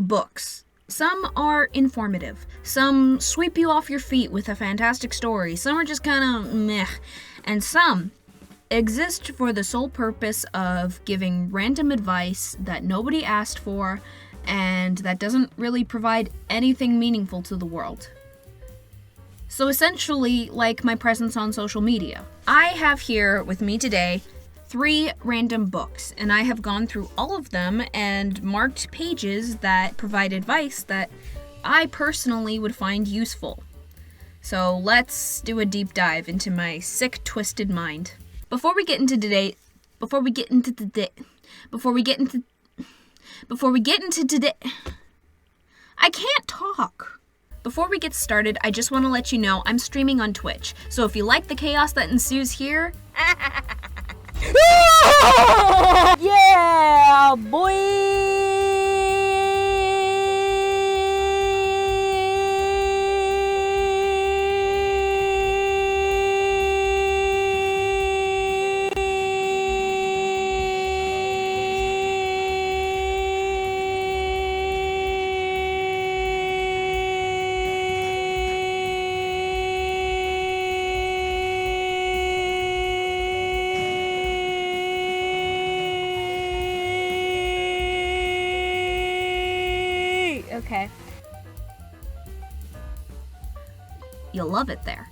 books. Some are informative. Some sweep you off your feet with a fantastic story. Some are just kind of meh. And some exist for the sole purpose of giving random advice that nobody asked for and that doesn't really provide anything meaningful to the world. So essentially, like my presence on social media. I have here with me today 3 random books, and I have gone through all of them and marked pages that provide advice that I personally would find useful. So let's do a deep dive into my sick, twisted mind. Before we get into today, I can't talk. Before we get started, I just want to let you know I'm streaming on Twitch. So if you like the chaos that ensues here, yeah, boy! okay. You'll love it there.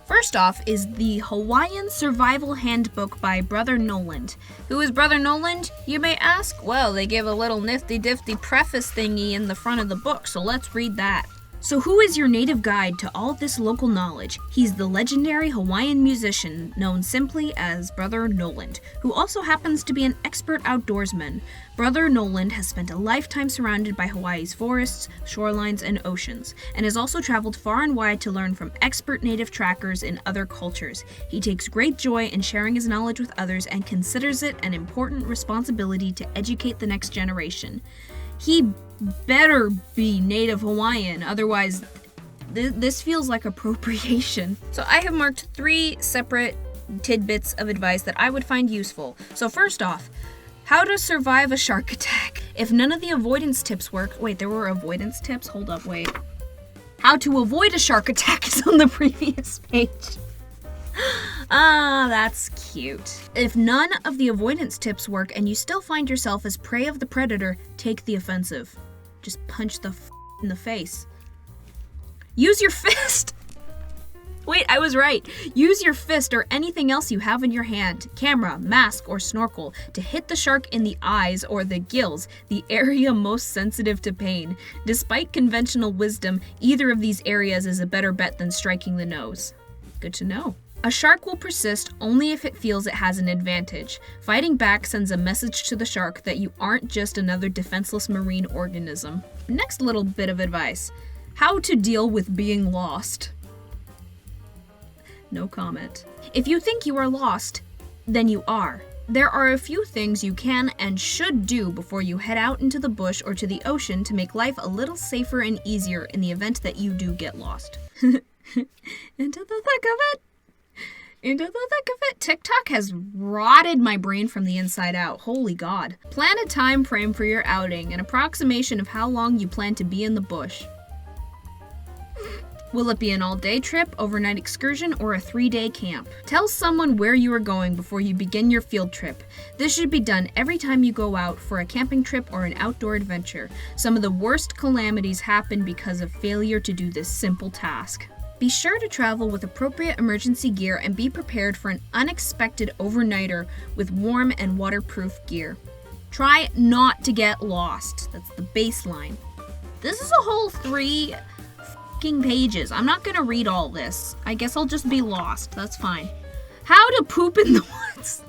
First off is the Hawaiian Survival Handbook by Brother Noland. Who is Brother Noland, you may ask? Well, they give a little nifty-difty preface thingy in the front of the book, so let's read that. So who is your native guide to all this local knowledge? He's the legendary Hawaiian musician known simply as Brother Noland, who also happens to be an expert outdoorsman. Brother Noland has spent a lifetime surrounded by Hawaii's forests, shorelines, and oceans, and has also traveled far and wide to learn from expert native trackers in other cultures. He takes great joy in sharing his knowledge with others and considers it an important responsibility to educate the next generation. He better be native Hawaiian, otherwise this feels like appropriation. So I have marked 3 separate tidbits of advice that I would find useful. So first off, how to survive a shark attack. If none of the avoidance tips work, wait, there were avoidance tips? Hold up, wait. How to avoid a shark attack is on the previous page. Ah, that's cute. If none of the avoidance tips work and you still find yourself as prey of the predator, take the offensive. Just punch the in the face. Use your fist! Wait, I was right. Use your fist or anything else you have in your hand, camera, mask, or snorkel, to hit the shark in the eyes or the gills, the area most sensitive to pain. Despite conventional wisdom, either of these areas is a better bet than striking the nose. Good to know. A shark will persist only if it feels it has an advantage. Fighting back sends a message to the shark that you aren't just another defenseless marine organism. Next little bit of advice. How to deal with being lost. No comment. If you think you are lost, then you are. There are a few things you can and should do before you head out into the bush or to the ocean to make life a little safer and easier in the event that you do get lost. Into the thick of it. Into the thick of it. TikTok has rotted my brain from the inside out. Holy God. Plan a time frame for your outing, an approximation of how long you plan to be in the bush. Will it be an all-day trip, overnight excursion, or a 3-day camp? Tell someone where you are going before you begin your field trip. This should be done every time you go out for a camping trip or an outdoor adventure. Some of the worst calamities happen because of failure to do this simple task. Be sure to travel with appropriate emergency gear and be prepared for an unexpected overnighter with warm and waterproof gear. Try not to get lost. That's the baseline. This is a whole 3 fucking pages. I'm not gonna read all this. I guess I'll just be lost. That's fine. How to poop in the woods.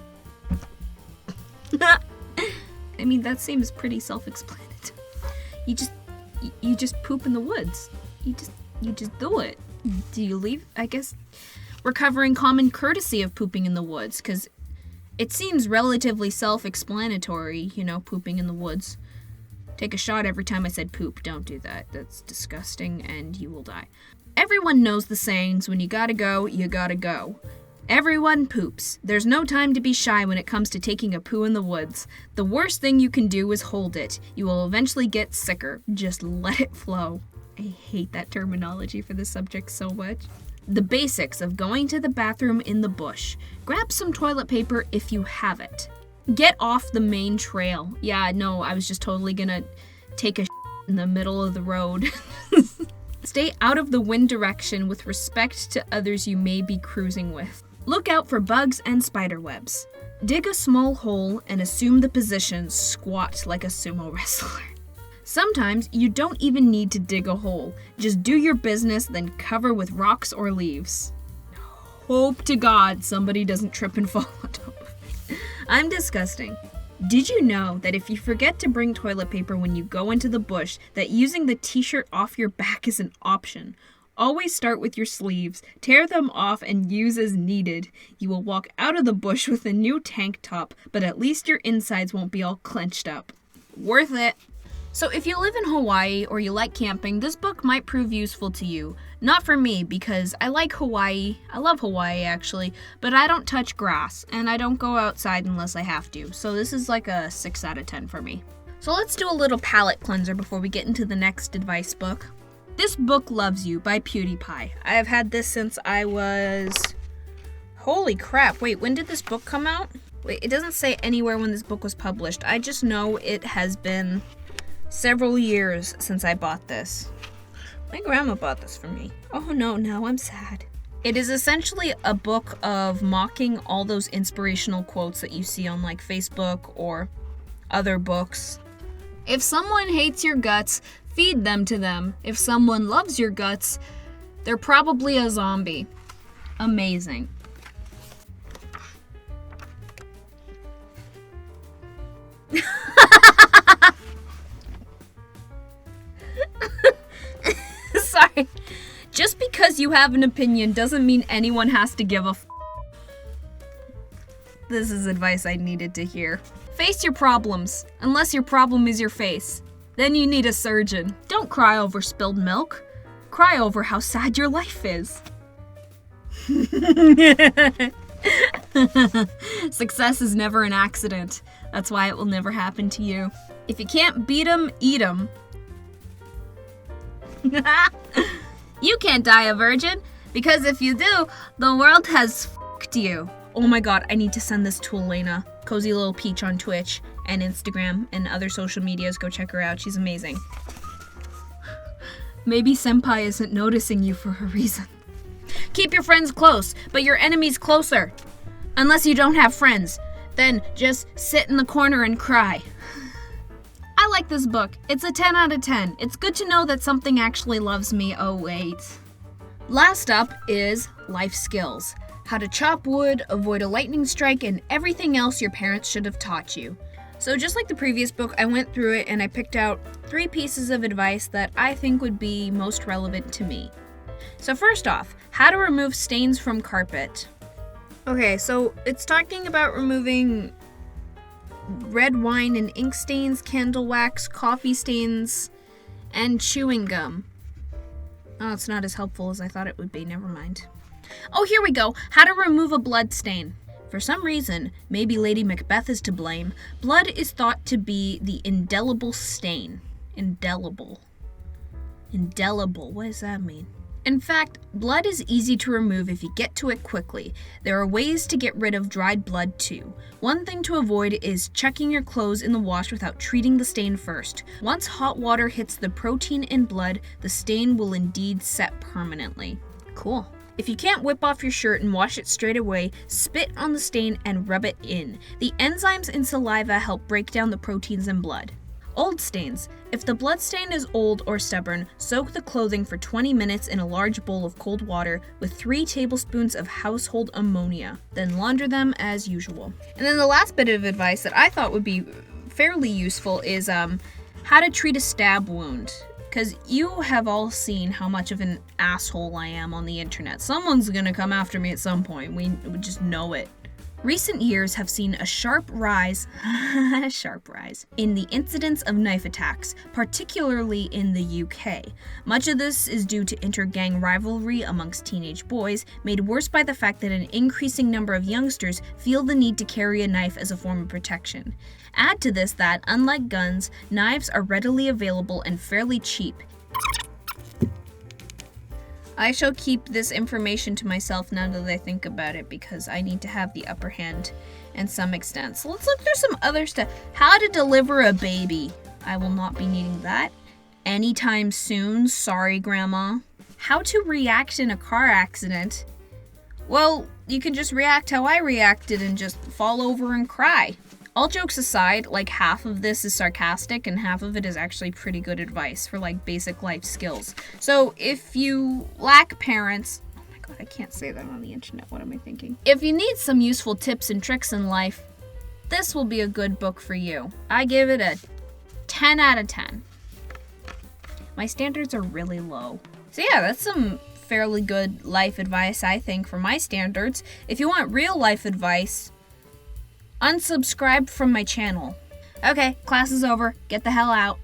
I mean, that seems pretty self-explanatory. You just poop in the woods. You just do it. Do you leave? I guess we're covering common courtesy of pooping in the woods, because it seems relatively self-explanatory, pooping in the woods. Take a shot every time I said poop. Don't do that. That's disgusting and you will die. Everyone knows the sayings, when you gotta go, you gotta go. Everyone poops. There's no time to be shy when it comes to taking a poo in the woods. The worst thing you can do is hold it. You will eventually get sicker. Just let it flow. I hate that terminology for this subject so much. The basics of going to the bathroom in the bush. Grab some toilet paper if you have it. Get off the main trail. Yeah, no, I was just totally gonna take a in the middle of the road. Stay out of the wind direction with respect to others you may be cruising with. Look out for bugs and spider webs. Dig a small hole and assume the position, squat like a sumo wrestler. Sometimes you don't even need to dig a hole. Just do your business, then cover with rocks or leaves. Hope to God somebody doesn't trip and fall on top of me. I'm disgusting. Did you know that if you forget to bring toilet paper when you go into the bush, that using the t-shirt off your back is an option? Always start with your sleeves, tear them off and use as needed. You will walk out of the bush with a new tank top, but at least your insides won't be all clenched up. Worth it. So if you live in Hawaii or you like camping, this book might prove useful to you. Not for me, because I like Hawaii. I love Hawaii, actually, but I don't touch grass, and I don't go outside unless I have to. So this is like a 6 out of 10 for me. So let's do a little palate cleanser before we get into the next advice book. This Book Loves You by PewDiePie. I have had this since I was... Holy crap, wait, when did this book come out? Wait, it doesn't say anywhere when this book was published. I just know it has been several years since I bought this. My grandma bought this for me. Oh no, now I'm sad. It is essentially a book of mocking all those inspirational quotes that you see on like Facebook or other books. If someone hates your guts, feed them to them. If someone loves your guts, they're probably a zombie. Amazing. Sorry. Just because you have an opinion doesn't mean anyone has to give a f***. This is advice I needed to hear. Face your problems, unless your problem is your face. Then you need a surgeon. Don't cry over spilled milk. Cry over how sad your life is. Success is never an accident. That's why it will never happen to you. If you can't beat 'em, eat 'em. You can't die a virgin, because if you do, the world has f***ed you. Oh my god, I need to send this to Elena. Cozy Little Peach on Twitch and Instagram and other social medias. Go check her out. She's amazing. Maybe Senpai isn't noticing you for a reason. Keep your friends close, but your enemies closer. Unless you don't have friends. Then just sit in the corner and cry. I like this book. It's a 10 out of 10. It's good to know that something actually loves me. Oh, wait. Last up is Life Skills. How to chop wood, avoid a lightning strike, and everything else your parents should have taught you. So just like the previous book, I went through it and I picked out 3 pieces of advice that I think would be most relevant to me. So first off, how to remove stains from carpet. Okay, so it's talking about removing red wine and ink stains, candle wax, coffee stains, and chewing gum. Oh, it's not as helpful as I thought it would be. Never mind. Oh, here we go. How to remove a blood stain. For some reason, maybe Lady Macbeth is to blame, blood is thought to be the indelible stain. Indelible. Indelible, what does that mean? In fact, blood is easy to remove if you get to it quickly. There are ways to get rid of dried blood too. One thing to avoid is chucking your clothes in the wash without treating the stain first. Once hot water hits the protein in blood, the stain will indeed set permanently. Cool. If you can't whip off your shirt and wash it straight away, spit on the stain and rub it in. The enzymes in saliva help break down the proteins in blood. Old stains. If the blood stain is old or stubborn, soak the clothing for 20 minutes in a large bowl of cold water with 3 tablespoons of household ammonia. Then launder them as usual. And then the last bit of advice that I thought would be fairly useful is how to treat a stab wound. Because you have all seen how much of an asshole I am on the internet. Someone's gonna come after me at some point. We just know it. Recent years have seen a sharp rise in the incidence of knife attacks, particularly in the UK. Much of this is due to inter-gang rivalry amongst teenage boys, made worse by the fact that an increasing number of youngsters feel the need to carry a knife as a form of protection. Add to this that, unlike guns, knives are readily available and fairly cheap. I shall keep this information to myself now that I think about it, because I need to have the upper hand in some extent. So let's look through some other stuff. How to deliver a baby. I will not be needing that anytime soon. Sorry, Grandma. How to react in a car accident. Well, you can just react how I reacted and just fall over and cry. All jokes aside, like half of this is sarcastic and half of it is actually pretty good advice for like basic life skills. So if you lack parents, oh my god, I can't say that on the internet, what am I thinking? If you need some useful tips and tricks in life, this will be a good book for you. I give it a 10 out of 10. My standards are really low. So yeah, that's some fairly good life advice, I think, for my standards. If you want real life advice, unsubscribe from my channel. Okay, class is over. Get the hell out.